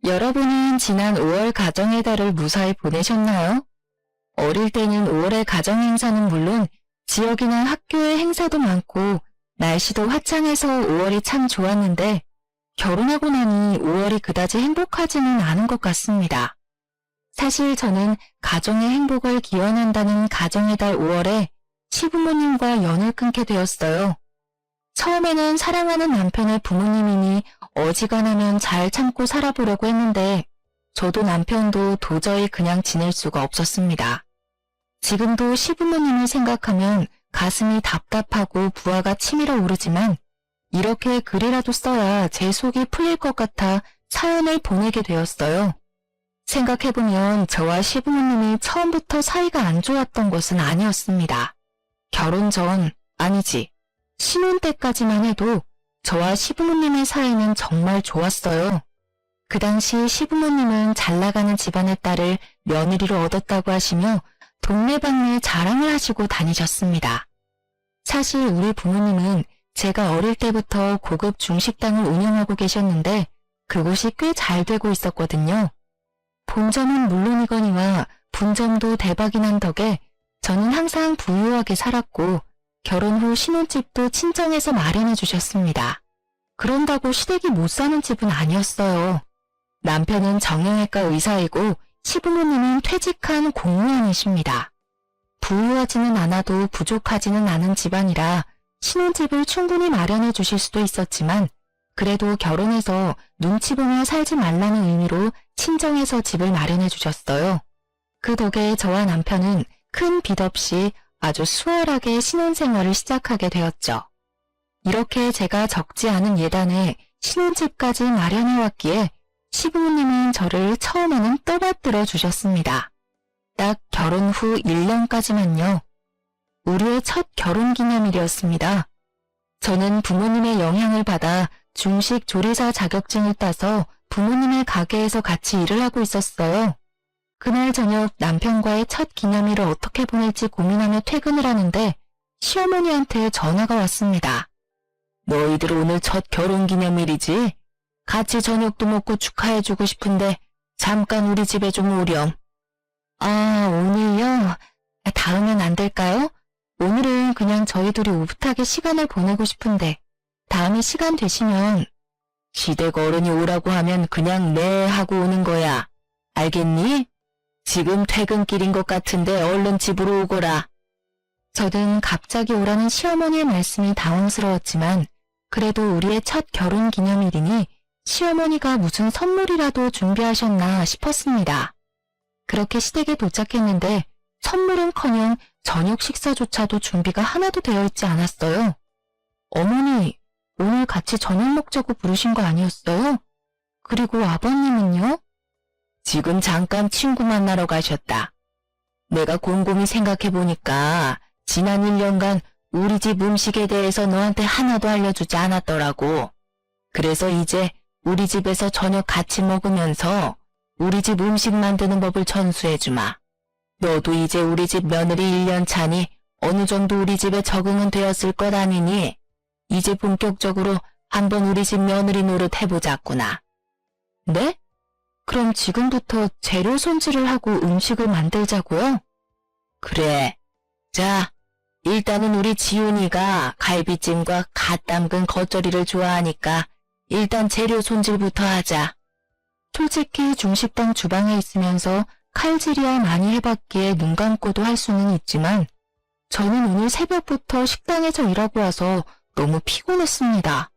여러분은 지난 5월 가정의 달을 무사히 보내셨나요? 어릴 때는 5월의 가정 행사는 물론 지역이나 학교의 행사도 많고 날씨도 화창해서 5월이 참 좋았는데 결혼하고 나니 5월이 그다지 행복하지는 않은 것 같습니다. 사실 저는 가정의 행복을 기원한다는 가정의 달 5월에 시부모님과 연을 끊게 되었어요. 처음에는 사랑하는 남편의 부모님이니 어지간하면 잘 참고 살아보려고 했는데 저도 남편도 도저히 그냥 지낼 수가 없었습니다. 지금도 시부모님을 생각하면 가슴이 답답하고 부하가 치밀어 오르지만 이렇게 글이라도 써야 제 속이 풀릴 것 같아 사연을 보내게 되었어요. 생각해보면 저와 시부모님이 처음부터 사이가 안 좋았던 것은 아니었습니다. 결혼 전, 아니지, 신혼 때까지만 해도 저와 시부모님의 사이는 정말 좋았어요. 그 당시 시부모님은 잘나가는 집안의 딸을 며느리로 얻었다고 하시며 동네방네 자랑을 하시고 다니셨습니다. 사실 우리 부모님은 제가 어릴 때부터 고급 중식당을 운영하고 계셨는데 그곳이 꽤 잘 되고 있었거든요. 본점은 물론이거니와 분점도 대박이 난 덕에 저는 항상 부유하게 살았고 결혼 후 신혼집도 친정에서 마련해 주셨습니다. 그런다고 시댁이 못 사는 집은 아니었어요. 남편은 정형외과 의사이고 시부모님은 퇴직한 공무원이십니다. 부유하지는 않아도 부족하지는 않은 집안이라 신혼집을 충분히 마련해 주실 수도 있었지만 그래도 결혼해서 눈치 보며 살지 말라는 의미로 친정에서 집을 마련해 주셨어요. 그 덕에 저와 남편은 큰 빚 없이 아주 수월하게 신혼생활을 시작하게 되었죠. 이렇게 제가 적지 않은 예단에 신혼집까지 마련해왔기에 시부모님은 저를 처음에는 떠받들어 주셨습니다. 딱 결혼 후 1년까지만요. 우리의 첫 결혼기념일이었습니다. 저는 부모님의 영향을 받아 중식 조리사 자격증을 따서 부모님의 가게에서 같이 일을 하고 있었어요. 그날 저녁 남편과의 첫 기념일을 어떻게 보낼지 고민하며 퇴근을 하는데 시어머니한테 전화가 왔습니다. 너희들 오늘 첫 결혼기념일이지? 같이 저녁도 먹고 축하해주고 싶은데 잠깐 우리 집에 좀 오렴. 아, 오늘요? 다음엔 안 될까요? 오늘은 그냥 저희 둘이 오붓하게 시간을 보내고 싶은데 다음에 시간 되시면. 시댁 어른이 오라고 하면 그냥 네 하고 오는 거야. 알겠니? 지금 퇴근길인 것 같은데 얼른 집으로 오거라. 저는 갑자기 오라는 시어머니의 말씀이 당황스러웠지만 그래도 우리의 첫 결혼기념일이니 시어머니가 무슨 선물이라도 준비하셨나 싶었습니다. 그렇게 시댁에 도착했는데 선물은커녕 저녁 식사조차도 준비가 하나도 되어 있지 않았어요. 어머니, 오늘 같이 저녁 먹자고 부르신 거 아니었어요? 그리고 아버님은요? 지금 잠깐 친구 만나러 가셨다. 내가 곰곰이 생각해보니까 지난 1년간 우리 집 음식에 대해서 너한테 하나도 알려주지 않았더라고. 그래서 이제 우리 집에서 저녁 같이 먹으면서 우리 집 음식 만드는 법을 전수해주마. 너도 이제 우리 집 며느리 1년 차니 어느 정도 우리 집에 적응은 되었을 것 아니니 이제 본격적으로 한번 우리 집 며느리 노릇 해보자꾸나. 네? 그럼 지금부터 재료 손질을 하고 음식을 만들자고요? 그래. 자, 일단은 우리 지훈이가 갈비찜과 갓 담근 겉절이를 좋아하니까 일단 재료 손질부터 하자. 솔직히 중식당 주방에 있으면서 칼질이야 많이 해봤기에 눈 감고도 할 수는 있지만 저는 오늘 새벽부터 식당에서 일하고 와서 너무 피곤했습니다.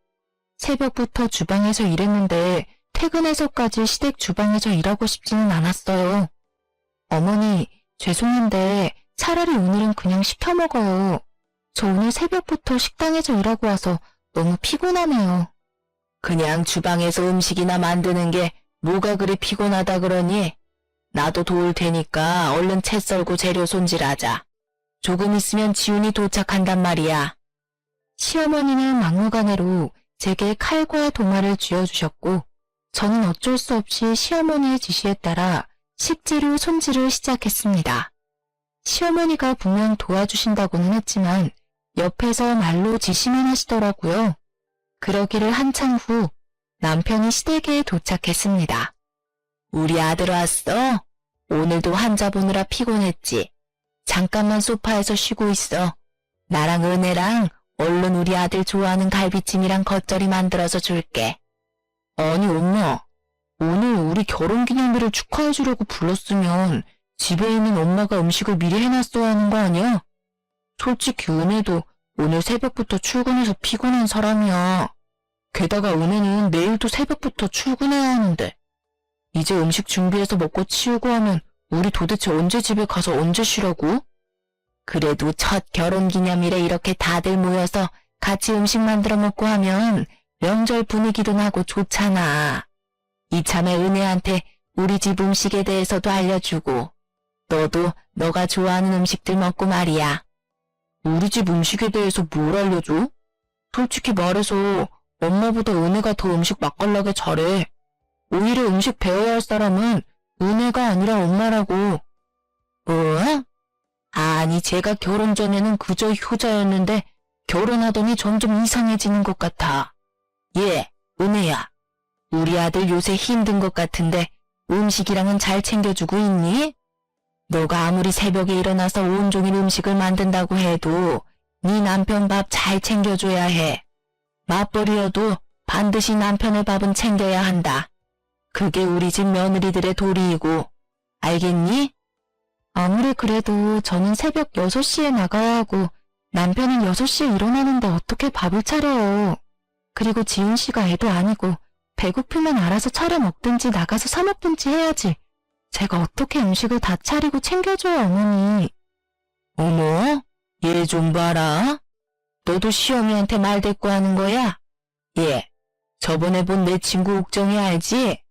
새벽부터 주방에서 일했는데 퇴근해서까지 시댁 주방에서 일하고 싶지는 않았어요. 어머니, 죄송한데 차라리 오늘은 그냥 시켜 먹어요. 저 오늘 새벽부터 식당에서 일하고 와서 너무 피곤하네요. 그냥 주방에서 음식이나 만드는 게 뭐가 그리 피곤하다 그러니? 나도 도울 테니까 얼른 채 썰고 재료 손질하자. 조금 있으면 지훈이 도착한단 말이야. 시어머니는 막무가내로 제게 칼과 도마를 쥐어주셨고 저는 어쩔 수 없이 시어머니의 지시에 따라 식재료 손질을 시작했습니다. 시어머니가 분명 도와주신다고는 했지만 옆에서 말로 지시만 하시더라고요. 그러기를 한참 후 남편이 시댁에 도착했습니다. 우리 아들 왔어? 오늘도 환자 보느라 피곤했지? 잠깐만 소파에서 쉬고 있어. 나랑 은혜랑 얼른 우리 아들 좋아하는 갈비찜이랑 겉절이 만들어서 줄게. 아니 엄마, 오늘 우리 결혼기념일을 축하해주려고 불렀으면 집에 있는 엄마가 음식을 미리 해놨어야 하는 거 아니야? 솔직히 은혜도 오늘 새벽부터 출근해서 피곤한 사람이야. 게다가 은혜는 내일도 새벽부터 출근해야 하는데. 이제 음식 준비해서 먹고 치우고 하면 우리 도대체 언제 집에 가서 언제 쉬라고? 그래도 첫 결혼기념일에 이렇게 다들 모여서 같이 음식 만들어 먹고 하면 명절 분위기도 나고 좋잖아. 이참에 은혜한테 우리 집 음식에 대해서도 알려주고 너도 너가 좋아하는 음식들 먹고 말이야. 우리 집 음식에 대해서 뭘 알려줘? 솔직히 말해서 엄마보다 은혜가 더 음식 맛깔나게 잘해. 오히려 음식 배워야 할 사람은 은혜가 아니라 엄마라고. 뭐? 아니 제가 결혼 전에는 그저 효자였는데 결혼하더니 점점 이상해지는 것 같아. 예, 은혜야. 우리 아들 요새 힘든 것 같은데 음식이랑은 잘 챙겨주고 있니? 너가 아무리 새벽에 일어나서 온종일 음식을 만든다고 해도 네 남편 밥 잘 챙겨줘야 해. 맞벌이여도 반드시 남편의 밥은 챙겨야 한다. 그게 우리 집 며느리들의 도리이고, 알겠니? 아무리 그래도 저는 새벽 6시에 나가야 하고 남편은 6시에 일어나는데 어떻게 밥을 차려요. 그리고 지은 씨가 애도 아니고 배고프면 알아서 차려 먹든지 나가서 사 먹든지 해야지. 제가 어떻게 음식을 다 차리고 챙겨줘요, 어머니. 어머, 얘 좀 봐라. 너도 시어미한테 말대꾸하는 거야? 예, 저번에 본 내 친구 옥정이 알지?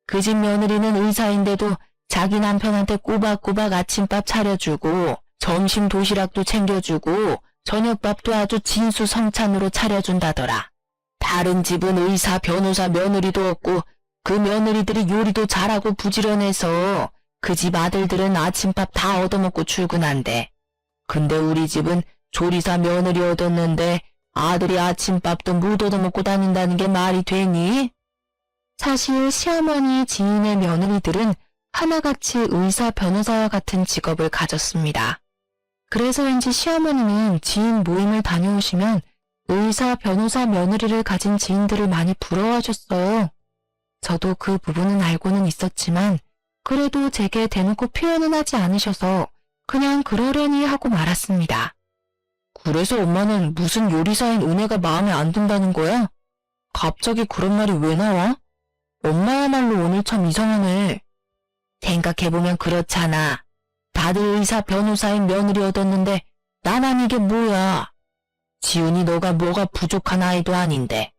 그 집 며느리는 의사인데도 자기 남편한테 꼬박꼬박 아침밥 차려주고 점심 도시락도 챙겨주고 저녁밥도 아주 진수성찬으로 차려준다더라. 다른 집은 의사, 변호사 며느리도 없고 그 며느리들이 요리도 잘하고 부지런해서 그 집 아들들은 아침밥 다 얻어먹고 출근한대. 근데 우리 집은 조리사 며느리 얻었는데 아들이 아침밥도 못 얻어먹고 다닌다는 게 말이 되니? 사실 시어머니 지인의 며느리들은 하나같이 의사, 변호사와 같은 직업을 가졌습니다. 그래서인지 시어머니는 지인 모임을 다녀오시면 의사, 변호사 며느리를 가진 지인들을 많이 부러워하셨어요. 저도 그 부분은 알고는 있었지만 그래도 제게 대놓고 표현은 하지 않으셔서 그냥 그러려니 하고 말았습니다. 그래서 엄마는 무슨 요리사인 은혜가 마음에 안 든다는 거야? 갑자기 그런 말이 왜 나와? 엄마야말로 오늘 참 이상하네. 생각해보면 그렇잖아. 다들 의사, 변호사인 며느리 얻었는데 나만 이게 뭐야. 지훈이 너가 뭐가 부족한 아이도 아닌데.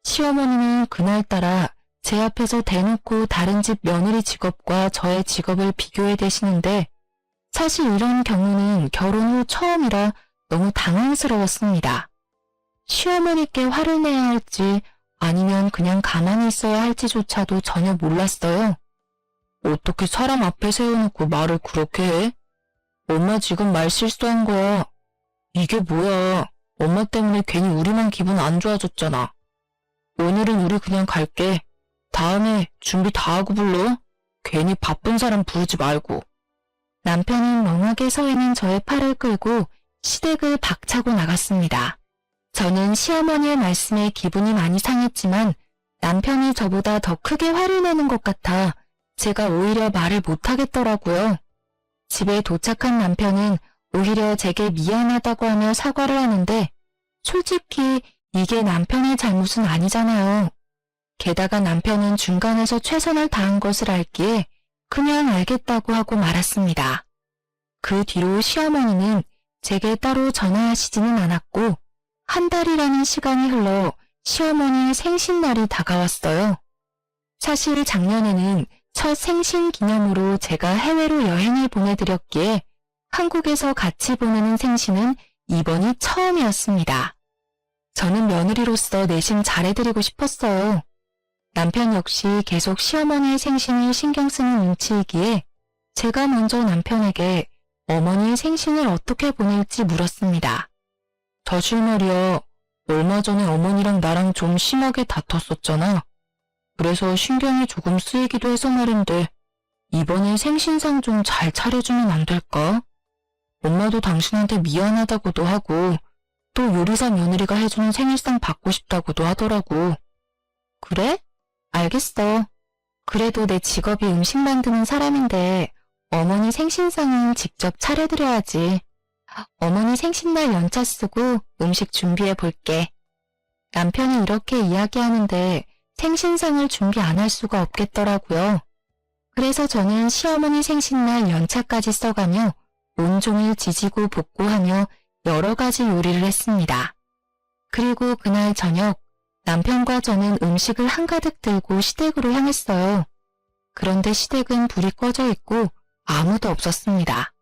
시어머니는 그날따라 제 앞에서 대놓고 다른 집 며느리 직업과 저의 직업을 비교해 대시는데 사실 이런 경우는 결혼 후 처음이라 너무 당황스러웠습니다. 시어머니께 화를 내야 할지 아니면 그냥 가만히 있어야 할지조차도 전혀 몰랐어요. 어떻게 사람 앞에 세워놓고 말을 그렇게 해? 엄마 지금 말 실수한 거야. 이게 뭐야. 엄마 때문에 괜히 우리만 기분 안 좋아졌잖아. 오늘은 우리 그냥 갈게. 다음에 준비 다 하고 불러. 괜히 바쁜 사람 부르지 말고. 남편은 멍하게 서 있는 저의 팔을 끌고 시댁을 박차고 나갔습니다. 저는 시어머니의 말씀에 기분이 많이 상했지만 남편이 저보다 더 크게 화를 내는 것 같아 제가 오히려 말을 못하겠더라고요. 집에 도착한 남편은 오히려 제게 미안하다고 하며 사과를 하는데 솔직히 이게 남편의 잘못은 아니잖아요. 게다가 남편은 중간에서 최선을 다한 것을 알기에 그냥 알겠다고 하고 말았습니다. 그 뒤로 시어머니는 제게 따로 전화하시지는 않았고 한 달이라는 시간이 흘러 시어머니의 생신날이 다가왔어요. 사실 작년에는 첫 생신 기념으로 제가 해외로 여행을 보내드렸기에 한국에서 같이 보내는 생신은 이번이 처음이었습니다. 저는 며느리로서 내심 잘해드리고 싶었어요. 남편 역시 계속 시어머니의 생신을 신경 쓰는 눈치이기에 제가 먼저 남편에게 어머니의 생신을 어떻게 보낼지 물었습니다. 사실 말이야, 얼마 전에 어머니랑 나랑 좀 심하게 다퉜었잖아. 그래서 신경이 조금 쓰이기도 해서 말인데 이번에 생신상 좀 잘 차려주면 안 될까? 엄마도 당신한테 미안하다고도 하고 또 요리사 며느리가 해주는 생일상 받고 싶다고도 하더라고. 그래? 알겠어. 그래도 내 직업이 음식 만드는 사람인데 어머니 생신상은 직접 차려드려야지. 어머니 생신날 연차 쓰고 음식 준비해 볼게. 남편이 이렇게 이야기하는데 생신상을 준비 안 할 수가 없겠더라고요. 그래서 저는 시어머니 생신날 연차까지 써가며 온종일 지지고 볶고하며 여러 가지 요리를 했습니다. 그리고 그날 저녁 남편과 저는 음식을 한가득 들고 시댁으로 향했어요. 그런데 시댁은 불이 꺼져 있고 아무도 없었습니다.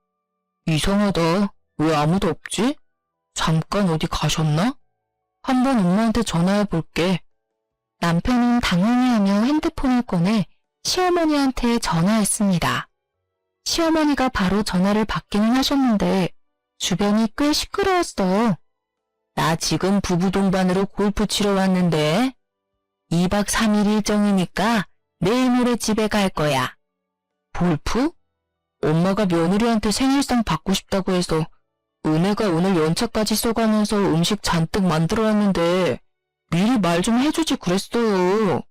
이상하다. 왜 아무도 없지? 잠깐 어디 가셨나? 한번 엄마한테 전화해 볼게. 남편은 당황해하며 핸드폰을 꺼내 시어머니한테 전화했습니다. 시어머니가 바로 전화를 받기는 하셨는데 주변이 꽤 시끄러웠어요. 나 지금 부부 동반으로 골프 치러 왔는데 2박 3일 일정이니까 내일 모레 집에 갈 거야. 골프? 엄마가 며느리한테 생일상 받고 싶다고 해서 은혜가 오늘 연차까지 써가면서 음식 잔뜩 만들어왔는데 미리 말 좀 해주지 그랬어요.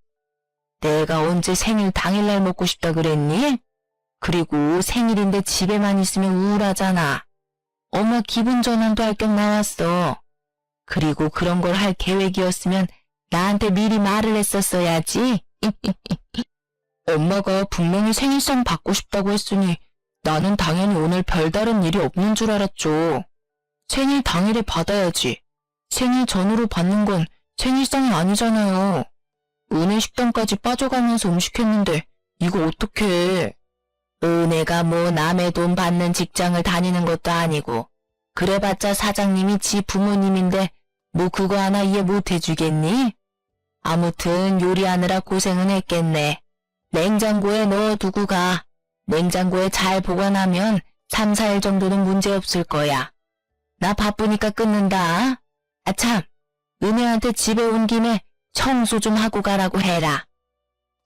내가 언제 생일 당일날 먹고 싶다 그랬니? 그리고 생일인데 집에만 있으면 우울하잖아. 엄마 기분 전환도 할 겸 나왔어. 그리고 그런 걸 할 계획이었으면 나한테 미리 말을 했었어야지. 엄마가 분명히 생일상 받고 싶다고 했으니 나는 당연히 오늘 별다른 일이 없는 줄 알았죠. 생일 당일에 받아야지. 생일 전후로 받는 건 생일상이 아니잖아요. 은혜 식당까지 빠져가면서 음식했는데 이거 어떡해. 은혜가 뭐 남의 돈 받는 직장을 다니는 것도 아니고 그래봤자 사장님이 지 부모님인데 뭐 그거 하나 이해 못 해주겠니? 아무튼 요리하느라 고생은 했겠네. 냉장고에 넣어두고 가. 냉장고에 잘 보관하면 3, 4일 정도는 문제없을 거야. 나 바쁘니까 끊는다. 아참, 은혜한테 집에 온 김에 청소 좀 하고 가라고 해라.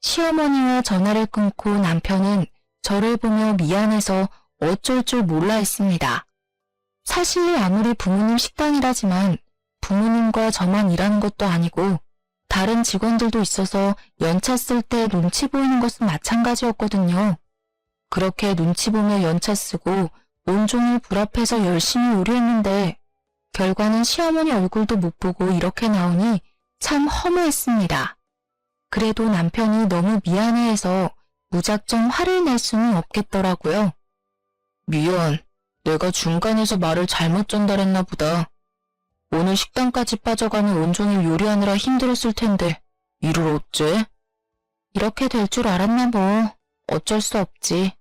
시어머니와 전화를 끊고 남편은 저를 보며 미안해서 어쩔 줄 몰라 했습니다. 사실 아무리 부모님 식당이라지만 부모님과 저만 일하는 것도 아니고 다른 직원들도 있어서 연차 쓸 때 눈치 보이는 것은 마찬가지였거든요. 그렇게 눈치 보며 연차 쓰고 온종일 불 앞에서 열심히 요리했는데 결과는 시어머니 얼굴도 못 보고 이렇게 나오니 참 허무했습니다. 그래도 남편이 너무 미안해해서 무작정 화를 낼 수는 없겠더라고요. 미안, 내가 중간에서 말을 잘못 전달했나 보다. 오늘 식당까지 빠져가면 온종일 요리하느라 힘들었을 텐데 이를 어째? 이렇게 될 줄 알았나 뭐. 어쩔 수 없지.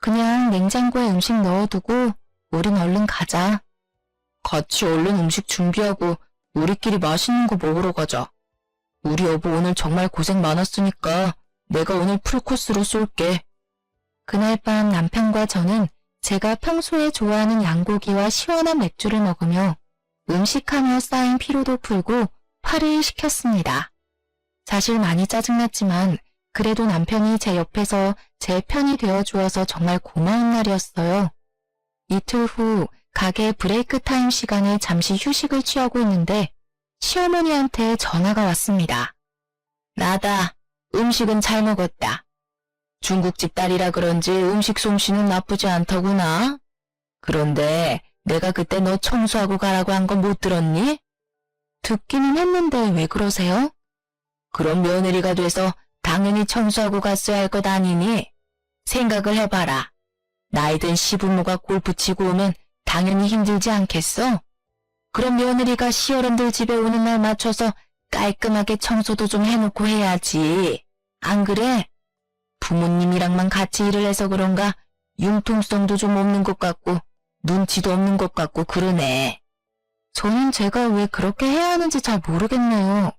그냥 냉장고에 음식 넣어두고 우린 얼른 가자. 같이 얼른 음식 준비하고 우리끼리 맛있는 거 먹으러 가자. 우리 여보 오늘 정말 고생 많았으니까 내가 오늘 풀코스로 쏠게. 그날 밤 남편과 저는 제가 평소에 좋아하는 양고기와 시원한 맥주를 먹으며 음식하며 쌓인 피로도 풀고 화를 식혔습니다. 사실 많이 짜증났지만 그래도 남편이 제 옆에서 제 편이 되어주어서 정말 고마운 날이었어요. 이틀 후 가게 브레이크 타임 시간에 잠시 휴식을 취하고 있는데 시어머니한테 전화가 왔습니다. 나다. 음식은 잘 먹었다. 중국집 딸이라 그런지 음식 솜씨는 나쁘지 않더구나. 그런데 내가 그때 너 청소하고 가라고 한 건 못 들었니? 듣기는 했는데 왜 그러세요? 그럼 며느리가 돼서 당연히 청소하고 갔어야 할 것 아니니? 생각을 해봐라. 나이 든 시부모가 골프 치고 오면 당연히 힘들지 않겠어? 그럼 며느리가 시어른들 집에 오는 날 맞춰서 깔끔하게 청소도 좀 해놓고 해야지. 안 그래? 부모님이랑만 같이 일을 해서 그런가 융통성도 좀 없는 것 같고 눈치도 없는 것 같고 그러네. 저는 제가 왜 그렇게 해야 하는지 잘 모르겠네요.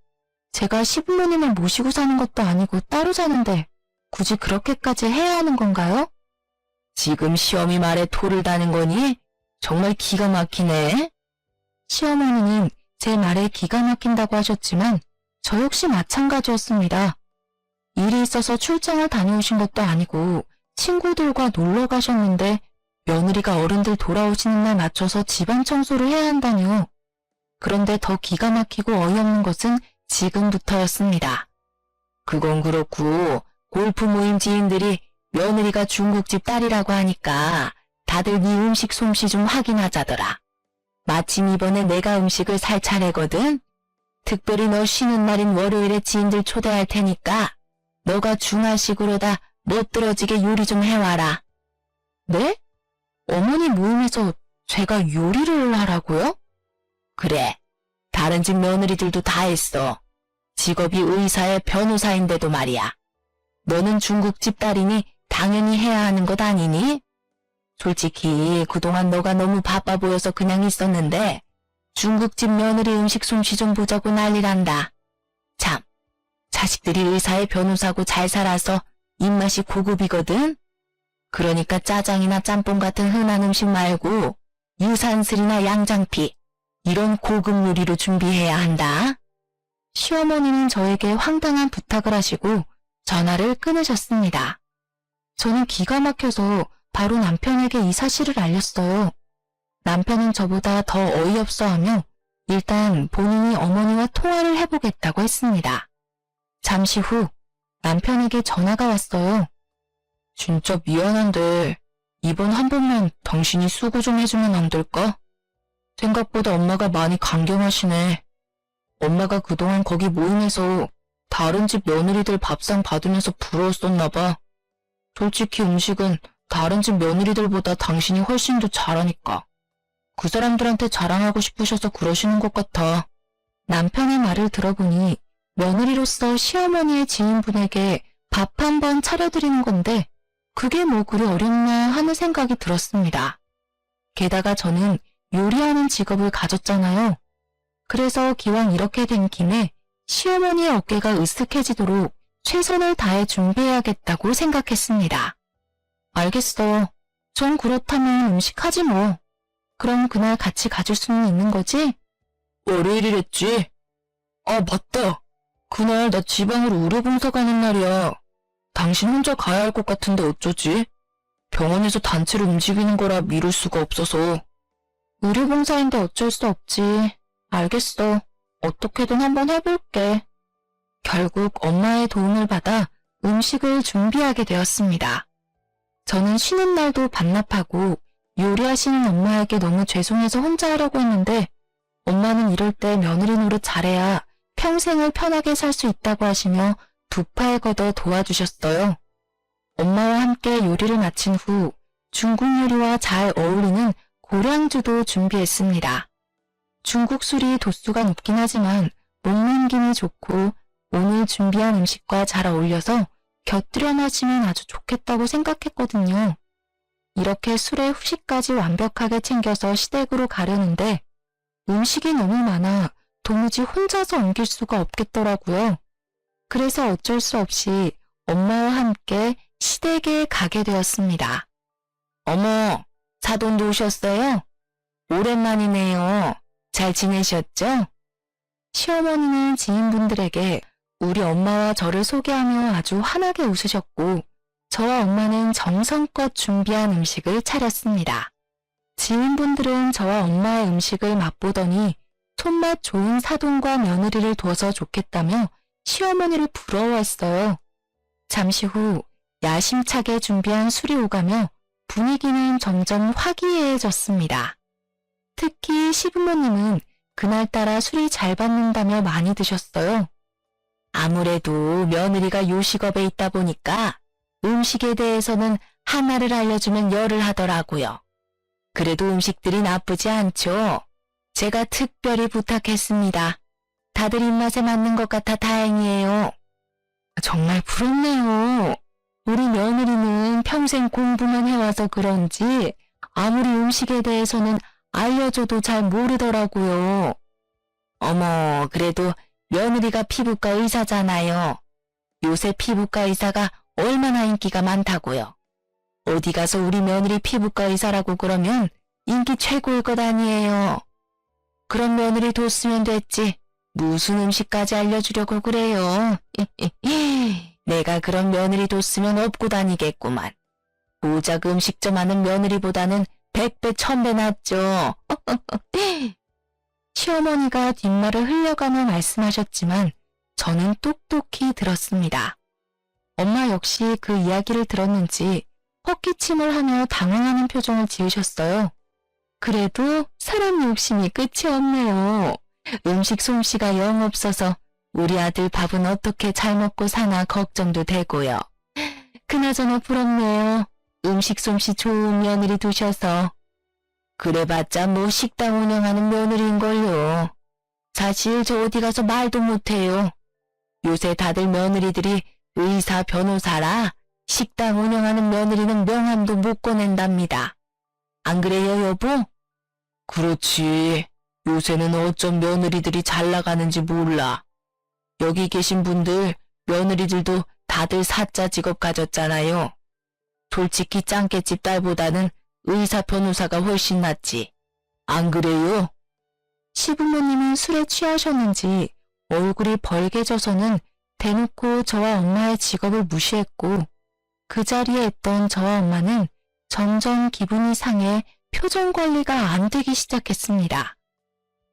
제가 시부모님을 모시고 사는 것도 아니고 따로 사는데 굳이 그렇게까지 해야 하는 건가요? 지금 시어미 말에 토를 다는 거니? 정말 기가 막히네. 시어머니는 제 말에 기가 막힌다고 하셨지만 저 역시 마찬가지였습니다. 일이 있어서 출장을 다녀오신 것도 아니고 친구들과 놀러 가셨는데 며느리가 어른들 돌아오시는 날 맞춰서 집안 청소를 해야 한다뇨. 그런데 더 기가 막히고 어이없는 것은 지금부터였습니다. 그건 그렇고 골프 모임 지인들이 며느리가 중국집 딸이라고 하니까 다들 네 음식 솜씨 좀 확인하자더라. 마침 이번에 내가 음식을 살 차례거든. 특별히 너 쉬는 날인 월요일에 지인들 초대할 테니까 너가 중화식으로 다 못 떨어지게 요리 좀 해와라. 네? 어머니 모임에서 제가 요리를 하라고요? 그래. 다른 집 며느리들도 다 했어. 직업이 의사의 변호사인데도 말이야. 너는 중국집 딸이니 당연히 해야 하는 것 아니니? 솔직히 그동안 너가 너무 바빠 보여서 그냥 있었는데 중국집 며느리 음식 솜씨 좀 보자고 난리란다. 참, 자식들이 의사의 변호사고 잘 살아서 입맛이 고급이거든? 그러니까 짜장이나 짬뽕 같은 흔한 음식 말고 유산슬이나 양장피 이런 고급 요리로 준비해야 한다. 시어머니는 저에게 황당한 부탁을 하시고 전화를 끊으셨습니다. 저는 기가 막혀서 바로 남편에게 이 사실을 알렸어요. 남편은 저보다 더 어이없어하며 일단 본인이 어머니와 통화를 해보겠다고 했습니다. 잠시 후 남편에게 전화가 왔어요. 진짜 미안한데 이번 한 번만 당신이 수고 좀 해주면 안 될까? 생각보다 엄마가 많이 강경하시네. 엄마가 그동안 거기 모임에서 다른 집 며느리들 밥상 받으면서 부러웠었나 봐. 솔직히 음식은 다른 집 며느리들보다 당신이 훨씬 더 잘하니까. 그 사람들한테 자랑하고 싶으셔서 그러시는 것 같아. 남편의 말을 들어보니 며느리로서 시어머니의 지인분에게 밥 한 번 차려드리는 건데 그게 뭐 그리 어렵나 하는 생각이 들었습니다. 게다가 저는 요리하는 직업을 가졌잖아요. 그래서 기왕 이렇게 된 김에 시어머니의 어깨가 으쓱해지도록 최선을 다해 준비해야겠다고 생각했습니다. 알겠어. 전 그렇다면 음식하지 뭐. 그럼 그날 같이 가줄 수는 있는 거지? 월요일이랬지? 아, 맞다. 그날 나 지방으로 의료봉사 가는 날이야. 당신 혼자 가야 할 것 같은데 어쩌지? 병원에서 단체로 움직이는 거라 미룰 수가 없어서. 의료봉사인데 어쩔 수 없지. 알겠어. 어떻게든 한번 해볼게. 결국 엄마의 도움을 받아 음식을 준비하게 되었습니다. 저는 쉬는 날도 반납하고 요리하시는 엄마에게 너무 죄송해서 혼자 하려고 했는데 엄마는 이럴 때 며느리 노릇 잘해야 평생을 편하게 살 수 있다고 하시며 두 팔 걷어 도와주셨어요. 엄마와 함께 요리를 마친 후 중국 요리와 잘 어울리는 고량주도 준비했습니다. 중국 술이 도수가 높긴 하지만 목넘김이 좋고 오늘 준비한 음식과 잘 어울려서 곁들여 마시면 아주 좋겠다고 생각했거든요. 이렇게 술에 후식까지 완벽하게 챙겨서 시댁으로 가려는데 음식이 너무 많아 도무지 혼자서 옮길 수가 없겠더라고요. 그래서 어쩔 수 없이 엄마와 함께 시댁에 가게 되었습니다. 어머, 사돈도 오셨어요? 오랜만이네요. 잘 지내셨죠? 시어머니는 지인분들에게 우리 엄마와 저를 소개하며 아주 환하게 웃으셨고 저와 엄마는 정성껏 준비한 음식을 차렸습니다. 지인분들은 저와 엄마의 음식을 맛보더니 손맛 좋은 사돈과 며느리를 둬서 좋겠다며 시어머니를 부러워했어요. 잠시 후 야심차게 준비한 술이 오가며 분위기는 점점 화기애애해졌습니다. 특히 시부모님은 그날따라 술이 잘 받는다며 많이 드셨어요. 아무래도 며느리가 요식업에 있다 보니까 음식에 대해서는 하나를 알려주면 열을 하더라고요. 그래도 음식들이 나쁘지 않죠. 제가 특별히 부탁했습니다. 다들 입맛에 맞는 것 같아 다행이에요. 정말 부럽네요. 우리 며느리는 평생 공부만 해와서 그런지 아무리 음식에 대해서는 알려줘도 잘 모르더라고요. 어머, 그래도 며느리가 피부과 의사잖아요. 요새 피부과 의사가 얼마나 인기가 많다고요. 어디 가서 우리 며느리 피부과 의사라고 그러면 인기 최고일 것 아니에요. 그런 며느리 뒀으면 됐지. 무슨 음식까지 알려주려고 그래요. 내가 그런 며느리 뒀으면 업고 다니겠구만. 고작 음식점 하는 며느리보다는 100배 1000배 낫죠. 시어머니가 뒷말을 흘려가며 말씀하셨지만 저는 똑똑히 들었습니다. 엄마 역시 그 이야기를 들었는지 헛기침을 하며 당황하는 표정을 지으셨어요. 그래도 사람 욕심이 끝이 없네요. 음식 솜씨가 영 없어서 우리 아들 밥은 어떻게 잘 먹고 사나 걱정도 되고요. 그나저나 부럽네요. 음식 솜씨 좋은 며느리 두셔서. 그래봤자 뭐 식당 운영하는 며느리인걸요. 사실 저 어디 가서 말도 못해요. 요새 다들 며느리들이 의사, 변호사라 식당 운영하는 며느리는 명함도 못 꺼낸답니다. 안 그래요, 여보? 그렇지. 요새는 어쩜 며느리들이 잘 나가는지 몰라. 여기 계신 분들, 며느리들도 다들 사자 직업 가졌잖아요. 솔직히 짱깨집 딸보다는 의사, 변호사가 훨씬 낫지. 안 그래요? 시부모님은 술에 취하셨는지 얼굴이 벌개져서는 대놓고 저와 엄마의 직업을 무시했고 그 자리에 있던 저와 엄마는 점점 기분이 상해 표정 관리가 안 되기 시작했습니다.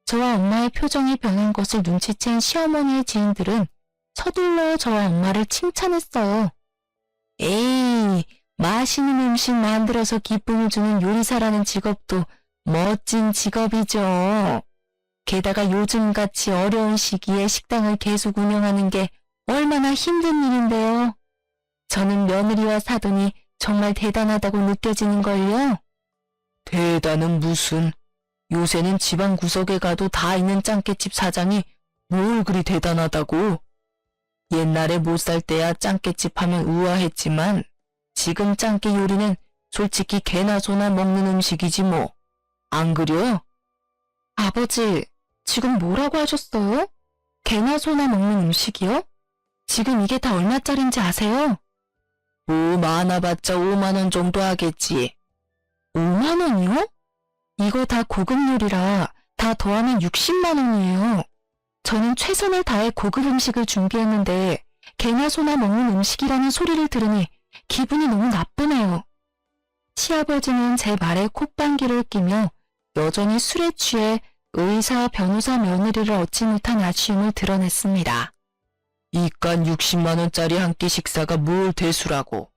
저와 엄마의 표정이 변한 것을 눈치챈 시어머니의 지인들은 서둘러 저와 엄마를 칭찬했어요. 에이, 맛있는 음식 만들어서 기쁨을 주는 요리사라는 직업도 멋진 직업이죠. 게다가 요즘같이 어려운 시기에 식당을 계속 운영하는 게 얼마나 힘든 일인데요. 저는 며느리와 사돈이 정말 대단하다고 느껴지는걸요. 대단은 무슨. 요새는 지방 구석에 가도 다 있는 짱깨집 사장이 뭘 그리 대단하다고. 옛날에 못 살 때야 짱깨집 하면 우아했지만 지금 짱깨 요리는 솔직히 개나 소나 먹는 음식이지 뭐. 안 그려? 아버지, 지금 뭐라고 하셨어요? 개나 소나 먹는 음식이요? 지금 이게 다 얼마짜린지 아세요? 뭐 많아봤자 5만 원 정도 하겠지. 5만 원이요? 이거 다 고급 요리라 다 더하면 60만 원이에요. 저는 최선을 다해 고급 음식을 준비했는데 개나 소나 먹는 음식이라는 소리를 들으니 기분이 너무 나쁘네요. 시아버지는 제 말에 콧방귀를 끼며 여전히 술에 취해 의사, 변호사 며느리를 얻지 못한 아쉬움을 드러냈습니다. 이깟 60만 원짜리 한 끼 식사가 뭘 대수라고.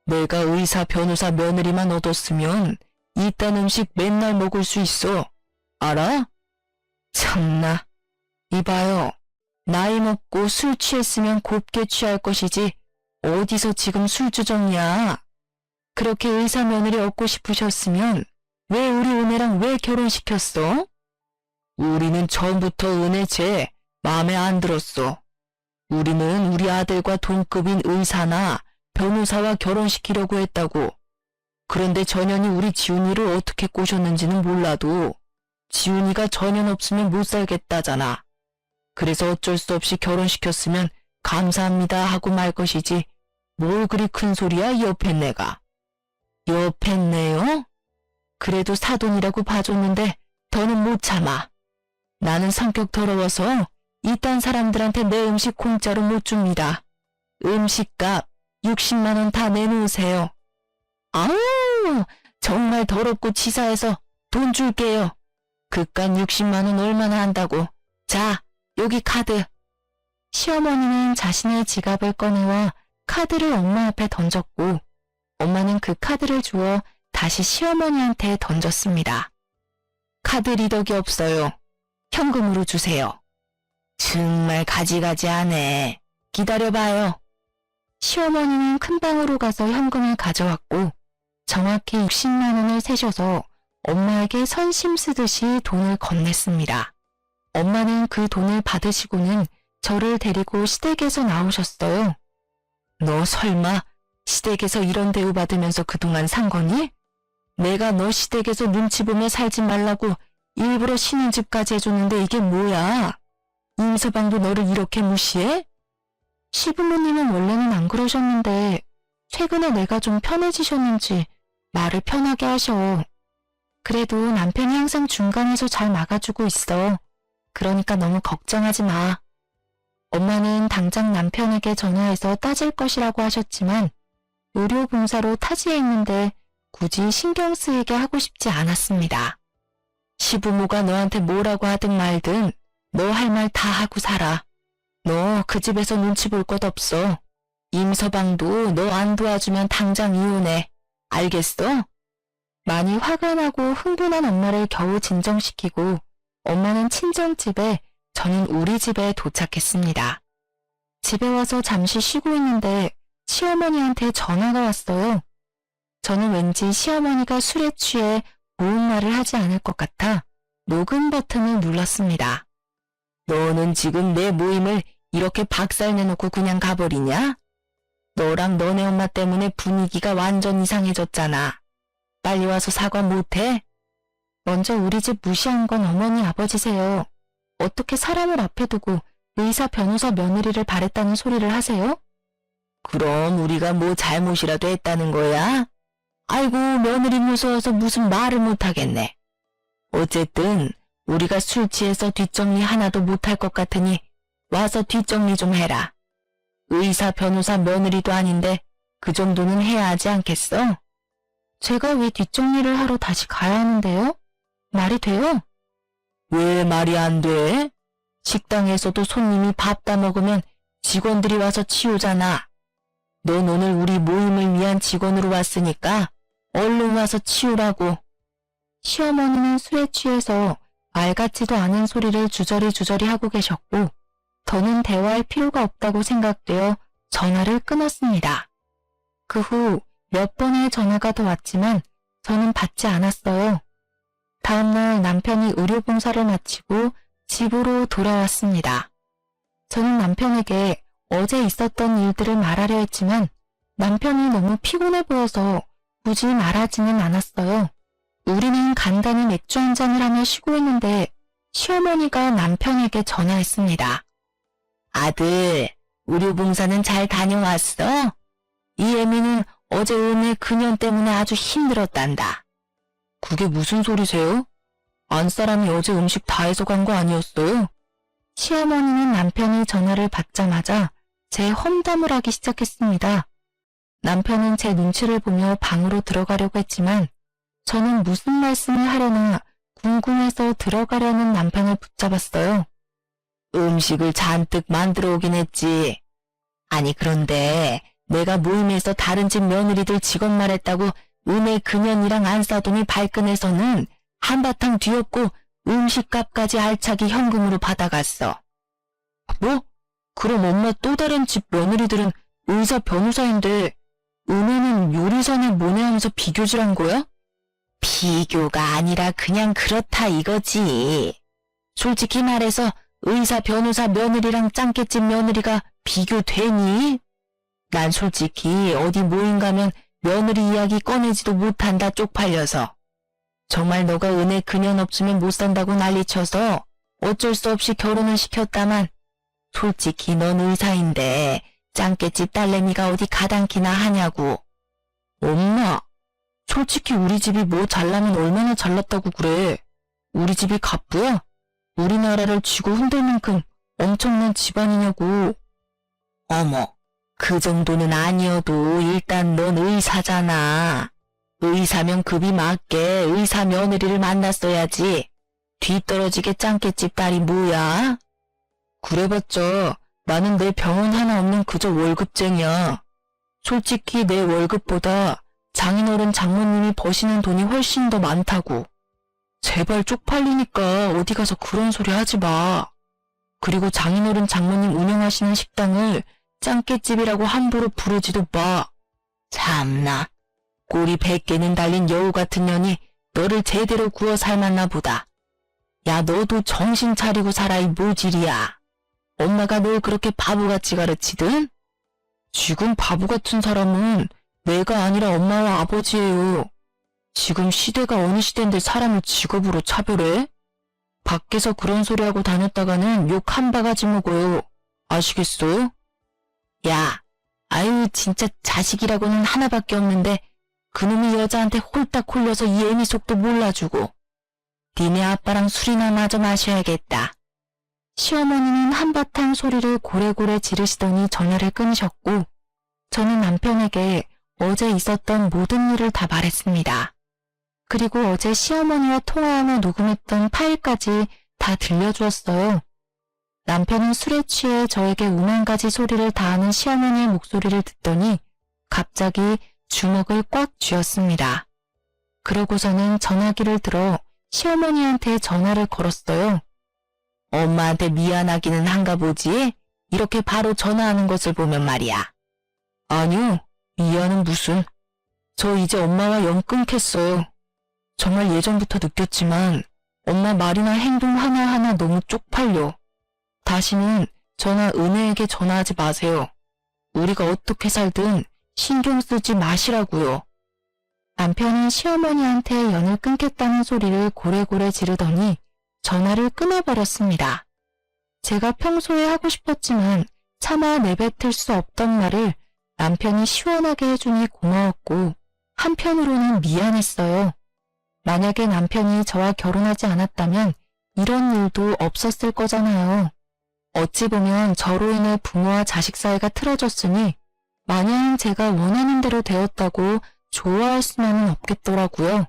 내가 의사, 변호사 며느리만 얻었으면 이딴 음식 맨날 먹을 수 있어. 알아? 참나. 이봐요. 나이 먹고 술 취했으면 곱게 취할 것이지 어디서 지금 술주정이야. 그렇게 의사 며느리 얻고 싶으셨으면 왜 우리 은혜랑 왜 결혼시켰어? 우리는 처음부터 은혜 쟤 마음에 안 들었어. 우리는 우리 아들과 동급인 의사나 변호사와 결혼시키려고 했다고. 그런데 전현이 우리 지훈이를 어떻게 꼬셨는지는 몰라도 지훈이가 전현 없으면 못 살겠다잖아. 그래서 어쩔 수 없이 결혼시켰으면 감사합니다 하고 말 것이지 뭘 그리 큰 소리야 여팬네가. 여팬네요? 그래도 사돈이라고 봐줬는데 더는 못 참아. 나는 성격 더러워서 이딴 사람들한테 내 음식 공짜로 못 줍니다. 음식값 60만 원 다 내놓으세요. 아우, 정말 더럽고 치사해서 돈 줄게요. 그깟 60만 원 얼마나 한다고. 자, 여기 카드. 시어머니는 자신의 지갑을 꺼내와 카드를 엄마 앞에 던졌고 엄마는 그 카드를 주어 다시 시어머니한테 던졌습니다. 카드 리더기 없어요. 현금으로 주세요. 정말 가지가지하네. 기다려봐요. 시어머니는 큰 방으로 가서 현금을 가져왔고 정확히 60만 원을 세셔서 엄마에게 선심 쓰듯이 돈을 건넸습니다. 엄마는 그 돈을 받으시고는 저를 데리고 시댁에서 나오셨어요. 너 설마 시댁에서 이런 대우 받으면서 그동안 산 거니? 내가 너 시댁에서 눈치 보며 살지 말라고 일부러 신혼집까지 해줬는데 이게 뭐야? 임서방도 너를 이렇게 무시해? 시부모님은 원래는 안 그러셨는데 최근에 내가 좀 편해지셨는지 말을 편하게 하셔. 그래도 남편이 항상 중간에서 잘 막아주고 있어. 그러니까 너무 걱정하지 마. 엄마는 당장 남편에게 전화해서 따질 것이라고 하셨지만 의료봉사로 타지에 있는데 굳이 신경 쓰이게 하고 싶지 않았습니다. 시부모가 너한테 뭐라고 하든 말든 너 할 말 다 하고 살아. 너 그 집에서 눈치 볼 것 없어. 임서방도 너 안 도와주면 당장 이혼해. 알겠어? 많이 화가 나고 흥분한 엄마를 겨우 진정시키고 엄마는 친정집에, 저는 우리 집에 도착했습니다. 집에 와서 잠시 쉬고 있는데 시어머니한테 전화가 왔어요. 저는 왠지 시어머니가 술에 취해 고운 말을 하지 않을 것 같아 녹음 버튼을 눌렀습니다. 너는 지금 내 모임을 이렇게 박살내놓고 그냥 가버리냐? 너랑 너네 엄마 때문에 분위기가 완전 이상해졌잖아. 빨리 와서 사과 못해? 먼저 우리 집 무시한 건 어머니 아버지세요. 어떻게 사람을 앞에 두고 의사 변호사 며느리를 바랬다는 소리를 하세요? 그럼 우리가 뭐 잘못이라도 했다는 거야? 아이고 며느리 무서워서 무슨 말을 못하겠네. 어쨌든 우리가 술 취해서 뒷정리 하나도 못할 것 같으니 와서 뒷정리 좀 해라. 의사 변호사 며느리도 아닌데 그 정도는 해야 하지 않겠어? 제가 왜 뒷정리를 하러 다시 가야 하는데요? 말이 돼요? 왜 말이 안 돼? 식당에서도 손님이 밥 다 먹으면 직원들이 와서 치우잖아. 넌 오늘 우리 모임을 위한 직원으로 왔으니까 얼른 와서 치우라고. 시어머니는 술에 취해서 말 같지도 않은 소리를 주저리 하고 계셨고 더는 대화할 필요가 없다고 생각되어 전화를 끊었습니다. 그 후 몇 번의 전화가 더 왔지만 저는 받지 않았어요. 다음날 남편이 의료봉사를 마치고 집으로 돌아왔습니다. 저는 남편에게 어제 있었던 일들을 말하려 했지만 남편이 너무 피곤해 보여서 굳이 말하지는 않았어요. 우리는 간단히 맥주 한 잔을 하며 쉬고 있는데 시어머니가 남편에게 전화했습니다. 아들, 의료봉사는 잘 다녀왔어? 이 애미는 어제 오늘 그년 때문에 아주 힘들었단다. 그게 무슨 소리세요? 안사람이 어제 음식 다 해서 간 거 아니었어요? 시어머니는 남편이 전화를 받자마자 제 험담을 하기 시작했습니다. 남편은 제 눈치를 보며 방으로 들어가려고 했지만 저는 무슨 말씀을 하려나 궁금해서 들어가려는 남편을 붙잡았어요. 음식을 잔뜩 만들어 오긴 했지. 아니 그런데 내가 모임에서 다른 집 며느리들 직원 말했다고 은혜 그년이랑 안 싸더니 발끈해서는 한바탕 뒤엎고 음식값까지 알차게 현금으로 받아갔어. 뭐? 그럼 엄마 또 다른 집 며느리들은 의사 변호사인데 은혜는 요리사네 뭐네 하면서 비교질한 거야? 비교가 아니라 그냥 그렇다 이거지. 솔직히 말해서 의사 변호사 며느리랑 짱깨집 며느리가 비교되니? 난 솔직히 어디 모임 가면 며느리 이야기 꺼내지도 못한다 쪽팔려서. 정말 너가 은혜 그년 없으면 못 산다고 난리쳐서 어쩔 수 없이 결혼을 시켰다만 솔직히 넌 의사인데 짱깨집 딸내미가 어디 가당키나 하냐고. 엄마, 솔직히 우리 집이 뭐 잘나면 얼마나 잘났다고 그래. 우리 집이 갑부야? 우리나라를 쥐고 흔들 만큼 엄청난 집안이냐고. 어머, 그 정도는 아니어도 일단 넌 의사잖아. 의사면 급이 맞게 의사 며느리를 만났어야지. 뒤떨어지게 짱깨집 딸이 뭐야? 그래봤자 나는 내 병원 하나 없는 그저 월급쟁이야. 솔직히 내 월급보다 장인어른 장모님이 버시는 돈이 훨씬 더 많다고. 제발 쪽팔리니까 어디 가서 그런 소리 하지 마. 그리고 장인어른 장모님 운영하시는 식당을 짱깨집이라고 함부로 부르지도 마. 참나. 꼬리 100개는 달린 여우 같은 년이 너를 제대로 구워 삶았나 보다. 야, 너도 정신 차리고 살아 이 모질이야. 엄마가 널 그렇게 바보같이 가르치든? 지금 바보 같은 사람은 내가 아니라 엄마와 아버지예요. 지금 시대가 어느 시대인데 사람을 직업으로 차별해? 밖에서 그런 소리하고 다녔다가는 욕 한 바가지 먹어요. 아시겠어요? 야, 아유 진짜 자식이라고는 하나밖에 없는데 그놈이 여자한테 홀딱 홀려서 이 애미 속도 몰라주고. 니네 아빠랑 술이나 마저 마셔야겠다. 시어머니는 한바탕 소리를 고래고래 지르시더니 전화를 끊으셨고 저는 남편에게 어제 있었던 모든 일을 다 말했습니다. 그리고 어제 시어머니와 통화하며 녹음했던 파일까지 다 들려주었어요. 남편은 술에 취해 저에게 오만 가지 소리를 다하는 시어머니의 목소리를 듣더니 갑자기 주먹을 꽉 쥐었습니다. 그러고서는 전화기를 들어 시어머니한테 전화를 걸었어요. 엄마한테 미안하기는 한가 보지? 이렇게 바로 전화하는 것을 보면 말이야. 아니요, 미안은 무슨. 저 이제 엄마와 영 끊겠어요. 정말 예전부터 느꼈지만 엄마 말이나 행동 하나하나 너무 쪽팔려. 다시는 저나 은혜에게 전화하지 마세요. 우리가 어떻게 살든 신경 쓰지 마시라고요. 남편은 시어머니한테 연을 끊겠다는 소리를 고래고래 지르더니 전화를 끊어버렸습니다. 제가 평소에 하고 싶었지만 차마 내뱉을 수 없던 말을 남편이 시원하게 해주니 고마웠고 한편으로는 미안했어요. 만약에 남편이 저와 결혼하지 않았다면 이런 일도 없었을 거잖아요. 어찌 보면 저로 인해 부모와 자식 사이가 틀어졌으니 마냥 제가 원하는 대로 되었다고 좋아할 수만은 없겠더라고요.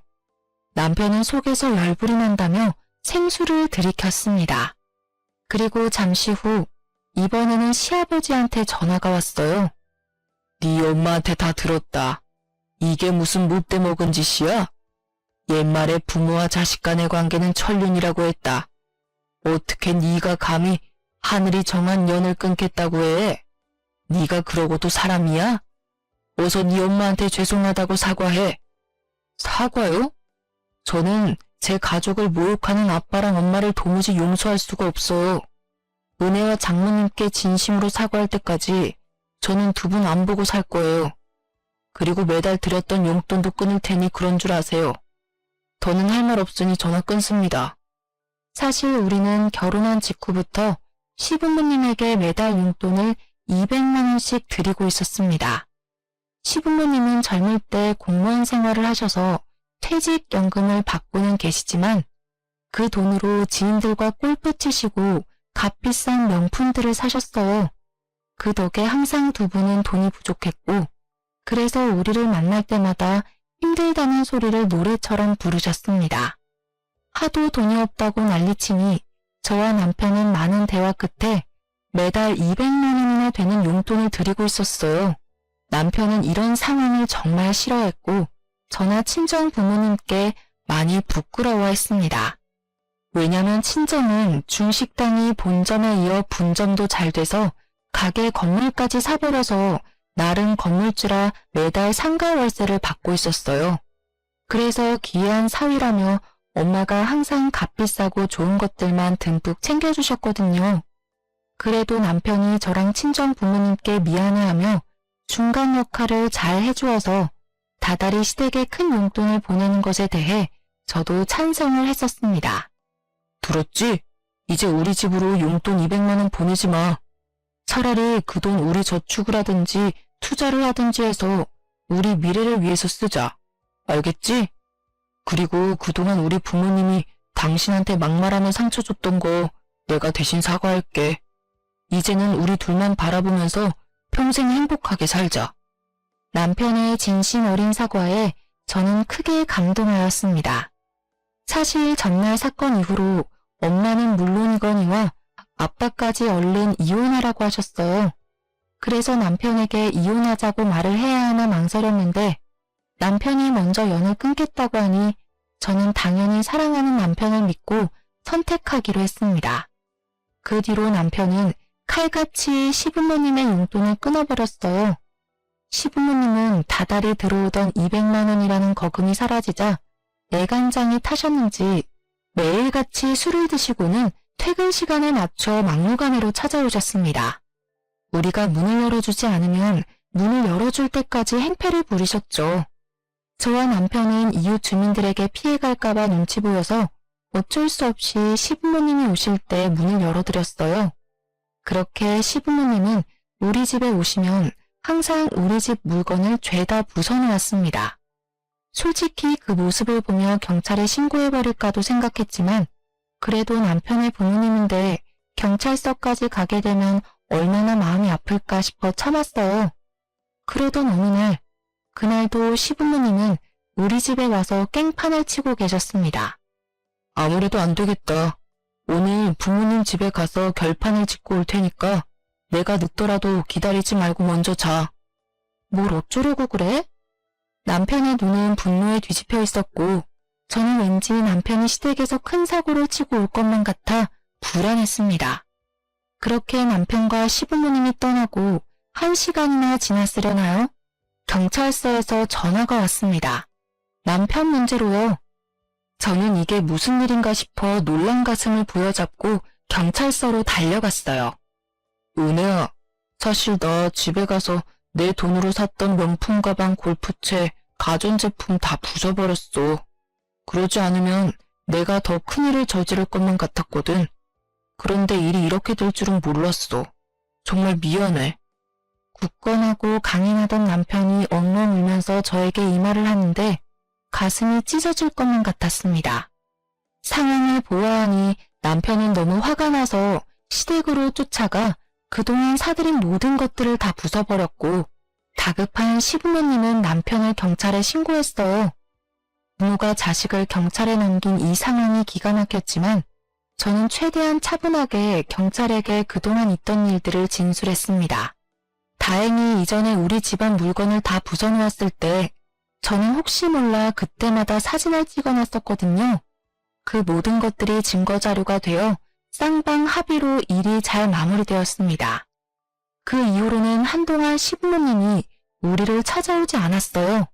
남편은 속에서 열불이 난다며 생수를 들이켰습니다. 그리고 잠시 후 이번에는 시아버지한테 전화가 왔어요. 네 엄마한테 다 들었다. 이게 무슨 못돼 먹은 짓이야? 옛말에 부모와 자식 간의 관계는 천륜이라고 했다. 어떻게 네가 감히 하늘이 정한 연을 끊겠다고 해? 네가 그러고도 사람이야? 어서 네 엄마한테 죄송하다고 사과해. 사과요? 저는 제 가족을 모욕하는 아빠랑 엄마를 도무지 용서할 수가 없어요. 은혜와 장모님께 진심으로 사과할 때까지 저는 두 분 안 보고 살 거예요. 그리고 매달 드렸던 용돈도 끊을 테니 그런 줄 아세요. 더는 할 말 없으니 전화 끊습니다. 사실 우리는 결혼한 직후부터 시부모님에게 매달 용돈을 200만 원씩 드리고 있었습니다. 시부모님은 젊을 때 공무원 생활을 하셔서 퇴직연금을 받고는 계시지만 그 돈으로 지인들과 골프 치시고 값비싼 명품들을 사셨어요. 그 덕에 항상 두 분은 돈이 부족했고 그래서 우리를 만날 때마다 힘들다는 소리를 노래처럼 부르셨습니다. 하도 돈이 없다고 난리치니 저와 남편은 많은 대화 끝에 매달 200만 원이나 되는 용돈을 드리고 있었어요. 남편은 이런 상황을 정말 싫어했고 저나 친정 부모님께 많이 부끄러워했습니다. 왜냐면 친정은 중식당이 본점에 이어 분점도 잘 돼서 가게 건물까지 사버려서 나름 건물주라 매달 상가 월세를 받고 있었어요. 그래서 기이한 사위라며 엄마가 항상 값비싸고 좋은 것들만 듬뿍 챙겨주셨거든요. 그래도 남편이 저랑 친정 부모님께 미안해하며 중간 역할을 잘 해주어서 다달이 시댁에 큰 용돈을 보내는 것에 대해 저도 찬성을 했었습니다. 들었지? 이제 우리 집으로 용돈 200만 원 보내지 마. 차라리 그 돈 우리 저축을 하든지 투자를 하든지 해서 우리 미래를 위해서 쓰자. 알겠지? 그리고 그동안 우리 부모님이 당신한테 막말하며 상처 줬던 거 내가 대신 사과할게. 이제는 우리 둘만 바라보면서 평생 행복하게 살자. 남편의 진심 어린 사과에 저는 크게 감동하였습니다. 사실 전날 사건 이후로 엄마는 물론이거니와 아빠까지 얼른 이혼하라고 하셨어요. 그래서 남편에게 이혼하자고 말을 해야 하나 망설였는데 남편이 먼저 연을 끊겠다고 하니 저는 당연히 사랑하는 남편을 믿고 선택하기로 했습니다. 그 뒤로 남편은 칼같이 시부모님의 용돈을 끊어버렸어요. 시부모님은 다달이 들어오던 200만 원이라는 거금이 사라지자 애간장이 타셨는지 매일같이 술을 드시고는 퇴근 시간에 맞춰 막무가내로 찾아오셨습니다. 우리가 문을 열어주지 않으면 문을 열어줄 때까지 행패를 부리셨죠. 저와 남편은 이웃 주민들에게 피해갈까봐 눈치 보여서 어쩔 수 없이 시부모님이 오실 때 문을 열어드렸어요. 그렇게 시부모님은 우리 집에 오시면 항상 우리 집 물건을 죄다 부숴놓았습니다. 솔직히 그 모습을 보며 경찰에 신고해버릴까도 생각했지만 그래도 남편의 부모님인데 경찰서까지 가게 되면 얼마나 마음이 아플까 싶어 참았어요. 그러던 어느 날, 그날도 시부모님은 우리 집에 와서 깽판을 치고 계셨습니다. 아무래도 안 되겠다. 오늘 부모님 집에 가서 결판을 짓고 올 테니까 내가 늦더라도 기다리지 말고 먼저 자. 뭘 어쩌려고 그래? 남편의 눈은 분노에 뒤집혀 있었고 저는 왠지 남편이 시댁에서 큰 사고를 치고 올 것만 같아 불안했습니다. 그렇게 남편과 시부모님이 떠나고 1시간이나 지났으려나요? 경찰서에서 전화가 왔습니다. 남편 문제로요. 저는 이게 무슨 일인가 싶어 놀란 가슴을 부여잡고 경찰서로 달려갔어요. 은혜야, 사실 나 집에 가서 내 돈으로 샀던 명품 가방, 골프채, 가전제품 다 부숴버렸어. 그러지 않으면 내가 더 큰일을 저지를 것만 같았거든. 그런데 일이 이렇게 될 줄은 몰랐어. 정말 미안해. 굳건하고 강인하던 남편이 엉엉 울면서 저에게 이 말을 하는데 가슴이 찢어질 것만 같았습니다. 상황을 보아하니 남편은 너무 화가 나서 시댁으로 쫓아가 그동안 사들인 모든 것들을 다 부숴버렸고 다급한 시부모님은 남편을 경찰에 신고했어요. 부모가 자식을 경찰에 넘긴 이 상황이 기가 막혔지만 저는 최대한 차분하게 경찰에게 그동안 있던 일들을 진술했습니다. 다행히 이전에 우리 집안 물건을 다 부숴놓았을 때 저는 혹시 몰라 그때마다 사진을 찍어놨었거든요. 그 모든 것들이 증거자료가 되어 쌍방 합의로 일이 잘 마무리되었습니다. 그 이후로는 한동안 시부모님이 우리를 찾아오지 않았어요.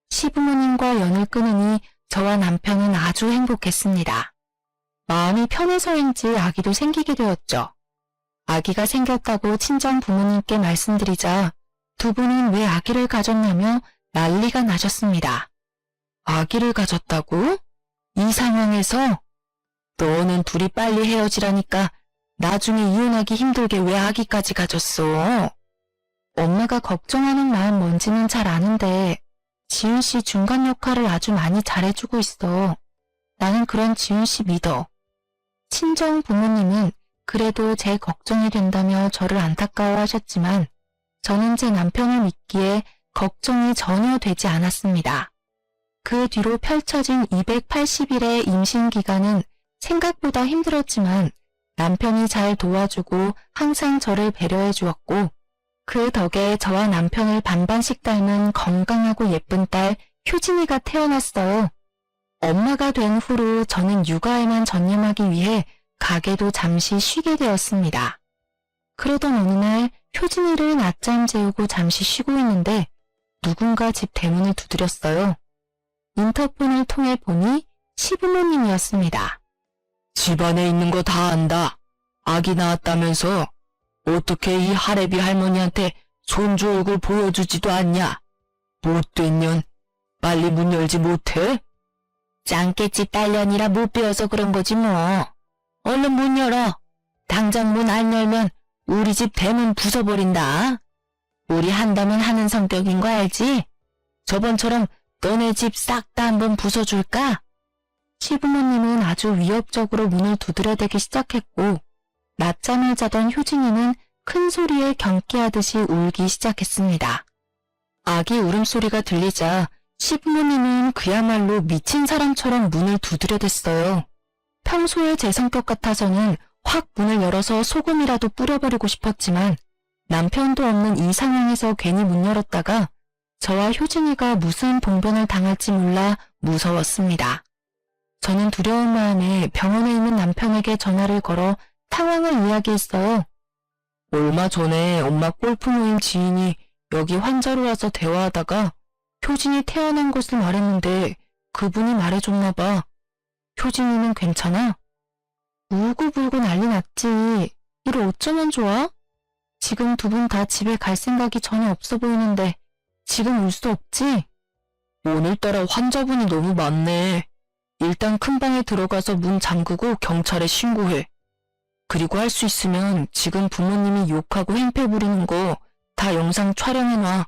시부모님과 연을 끊으니 저와 남편은 아주 행복했습니다. 마음이 편해서인지 아기도 생기게 되었죠. 아기가 생겼다고 친정 부모님께 말씀드리자 두 분은 왜 아기를 가졌냐며 난리가 나셨습니다. 아기를 가졌다고? 이 상황에서? 너는 둘이 빨리 헤어지라니까 나중에 이혼하기 힘들게 왜 아기까지 가졌어? 엄마가 걱정하는 마음 뭔지는 잘 아는데 지은 씨 중간 역할을 아주 많이 잘해주고 있어. 나는 그런 지은 씨 믿어. 친정 부모님은 그래도 제 걱정이 된다며 저를 안타까워하셨지만 저는 제 남편을 믿기에 걱정이 전혀 되지 않았습니다. 그 뒤로 펼쳐진 280일의 임신 기간은 생각보다 힘들었지만 남편이 잘 도와주고 항상 저를 배려해 주었고 그 덕에 저와 남편을 반반씩 닮은 건강하고 예쁜 딸 효진이가 태어났어요. 엄마가 된 후로 저는 육아에만 전념하기 위해 가게도 잠시 쉬게 되었습니다. 그러던 어느 날 효진이를 낮잠 재우고 잠시 쉬고 있는데 누군가 집 대문을 두드렸어요. 인터폰을 통해 보니 시부모님이었습니다. 집안에 있는 거 다 안다. 아기 낳았다면서 어떻게 이 할애비 할머니한테 손주 얼굴 보여주지도 않냐? 못된 년, 빨리 문 열지 못해? 짱깨집 딸년이라 못 배워서 그런 거지 뭐. 얼른 문 열어. 당장 문 안 열면 우리 집 대문 부숴버린다. 우리 한다면 하는 성격인 거 알지? 저번처럼 너네 집 싹 다 한번 부숴줄까? 시부모님은 아주 위협적으로 문을 두드려대기 시작했고 낮잠을 자던 효진이는 큰 소리에 경기하듯이 울기 시작했습니다. 아기 울음소리가 들리자 시부모님은 그야말로 미친 사람처럼 문을 두드려댔어요. 평소에 제 성격 같아서는 확 문을 열어서 소금이라도 뿌려버리고 싶었지만 남편도 없는 이 상황에서 괜히 문 열었다가 저와 효진이가 무슨 봉변을 당할지 몰라 무서웠습니다. 저는 두려운 마음에 병원에 있는 남편에게 전화를 걸어 상황을 이야기했어요. 얼마 전에 엄마 골프 모임 지인이 여기 환자로 와서 대화하다가 효진이 태어난 것을 말했는데 그분이 말해줬나 봐. 효진이는 괜찮아? 울고불고 난리 났지. 이를 어쩌면 좋아? 지금 두 분 다 집에 갈 생각이 전혀 없어 보이는데 지금 울 수 없지? 오늘따라 환자분이 너무 많네. 일단 큰 방에 들어가서 문 잠그고 경찰에 신고해. 그리고 할 수 있으면 지금 부모님이 욕하고 행패 부리는 거 다 영상 촬영해놔.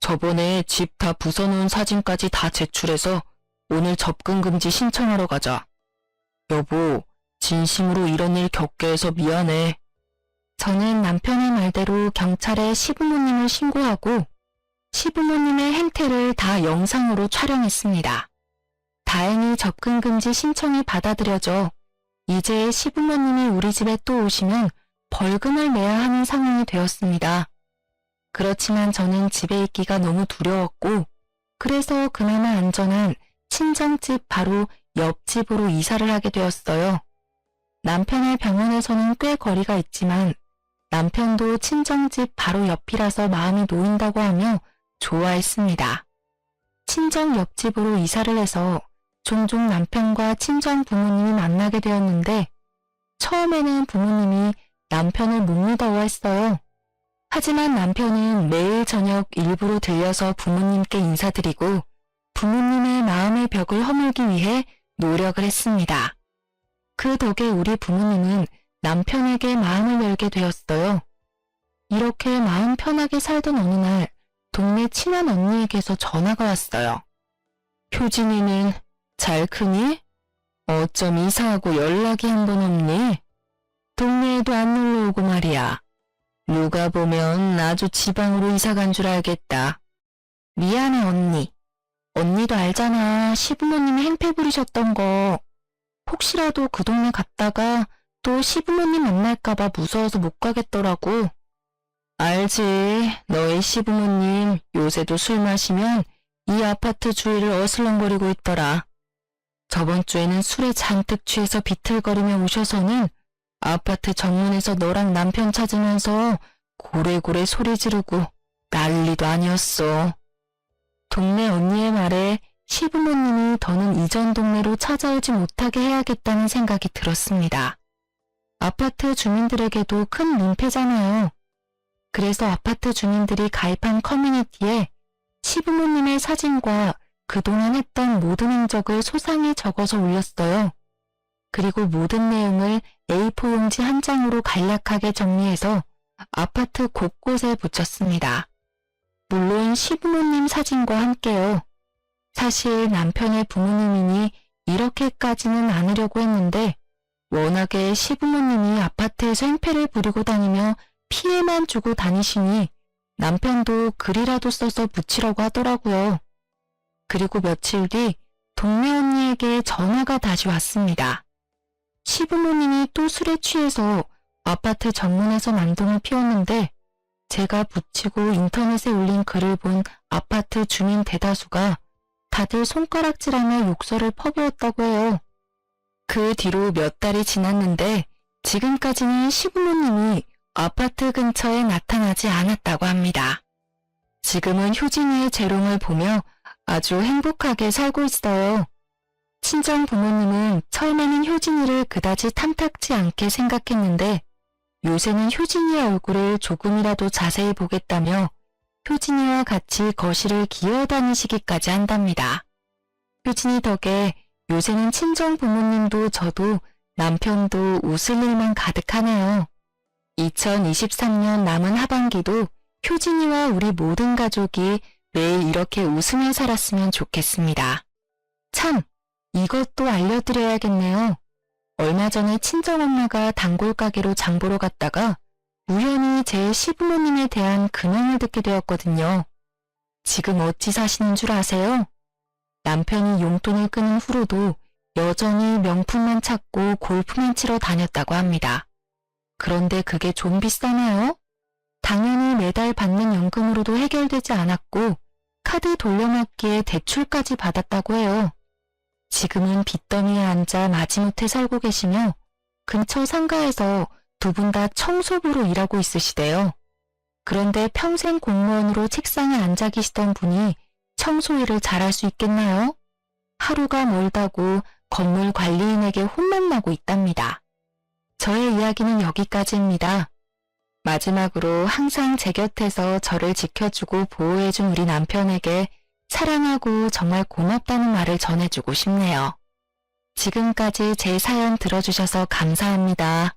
저번에 집 다 부숴놓은 사진까지 다 제출해서 오늘 접근 금지 신청하러 가자. 여보, 진심으로 이런 일 겪게 해서 미안해. 저는 남편의 말대로 경찰에 시부모님을 신고하고 시부모님의 행태를 다 영상으로 촬영했습니다. 다행히 접근금지 신청이 받아들여져 이제 시부모님이 우리 집에 또 오시면 벌금을 내야 하는 상황이 되었습니다. 그렇지만 저는 집에 있기가 너무 두려웠고 그래서 그나마 안전한 친정집 바로 옆집으로 이사를 하게 되었어요. 남편의 병원에서는 꽤 거리가 있지만 남편도 친정집 바로 옆이라서 마음이 놓인다고 하며 좋아했습니다. 친정 옆집으로 이사를 해서 종종 남편과 친정 부모님이 만나게 되었는데 처음에는 부모님이 남편을 못 믿어했어요. 하지만 남편은 매일 저녁 일부러 들려서 부모님께 인사드리고 부모님의 마음의 벽을 허물기 위해 노력을 했습니다. 그 덕에 우리 부모님은 남편에게 마음을 열게 되었어요. 이렇게 마음 편하게 살던 어느 날 동네 친한 언니에게서 전화가 왔어요. 효진이는 잘 크니? 어쩜 이사하고 연락이 한 번 없니? 동네에도 안 놀러 오고 말이야. 누가 보면 아주 지방으로 이사 간 줄 알겠다. 미안해 언니. 언니도 알잖아. 시부모님이 행패 부리셨던 거. 혹시라도 그 동네 갔다가 또 시부모님 만날까봐 무서워서 못 가겠더라고. 알지. 너의 시부모님 요새도 술 마시면 이 아파트 주위를 어슬렁거리고 있더라. 저번 주에는 술에 잔뜩 취해서 비틀거리며 오셔서는 아파트 정문에서 너랑 남편 찾으면서 고래고래 소리 지르고 난리도 아니었어. 동네 언니의 말에 시부모님이 더는 이전 동네로 찾아오지 못하게 해야겠다는 생각이 들었습니다. 아파트 주민들에게도 큰 민폐잖아요. 그래서 아파트 주민들이 가입한 커뮤니티에 시부모님의 사진과 그동안 했던 모든 행적을 소상히 적어서 올렸어요. 그리고 모든 내용을 A4 용지 한 장으로 간략하게 정리해서 아파트 곳곳에 붙였습니다. 물론 시부모님 사진과 함께요. 사실 남편의 부모님이니 이렇게까지는 않으려고 했는데 워낙에 시부모님이 아파트에서 행패를 부리고 다니며 피해만 주고 다니시니 남편도 글이라도 써서 붙이려고 하더라고요. 그리고 며칠 뒤 동네 언니에게 전화가 다시 왔습니다. 시부모님이 또 술에 취해서 아파트 정문에서 난동을 피웠는데 제가 붙이고 인터넷에 올린 글을 본 아파트 주민 대다수가 다들 손가락질하며 욕설을 퍼부었다고 해요. 그 뒤로 몇 달이 지났는데 지금까지는 시부모님이 아파트 근처에 나타나지 않았다고 합니다. 지금은 효진이의 재롱을 보며 아주 행복하게 살고 있어요. 친정 부모님은 처음에는 효진이를 그다지 탐탁지 않게 생각했는데 요새는 효진이의 얼굴을 조금이라도 자세히 보겠다며 효진이와 같이 거실을 기어다니시기까지 한답니다. 효진이 덕에 요새는 친정 부모님도 저도 남편도 웃을 일만 가득하네요. 2023년 남은 하반기도 효진이와 우리 모든 가족이 매일 이렇게 웃으며 살았으면 좋겠습니다. 참, 이것도 알려드려야겠네요. 얼마 전에 친정엄마가 단골 가게로 장 보러 갔다가 우연히 제 시부모님에 대한 근황을 듣게 되었거든요. 지금 어찌 사시는 줄 아세요? 남편이 용돈을 끊은 후로도 여전히 명품만 찾고 골프만 치러 다녔다고 합니다. 그런데 그게 좀 비싸나요? 당연히 매달 받는 연금으로도 해결되지 않았고 카드 돌려막기에 대출까지 받았다고 해요. 지금은 빚더미에 앉아 마지못해 살고 계시며 근처 상가에서 두 분 다 청소부로 일하고 있으시대요. 그런데 평생 공무원으로 책상에 앉아 계시던 분이 청소 일을 잘할 수 있겠나요? 하루가 멀다고 건물 관리인에게 혼만 나고 있답니다. 저의 이야기는 여기까지입니다. 마지막으로 항상 제 곁에서 저를 지켜주고 보호해준 우리 남편에게 사랑하고 정말 고맙다는 말을 전해주고 싶네요. 지금까지 제 사연 들어주셔서 감사합니다.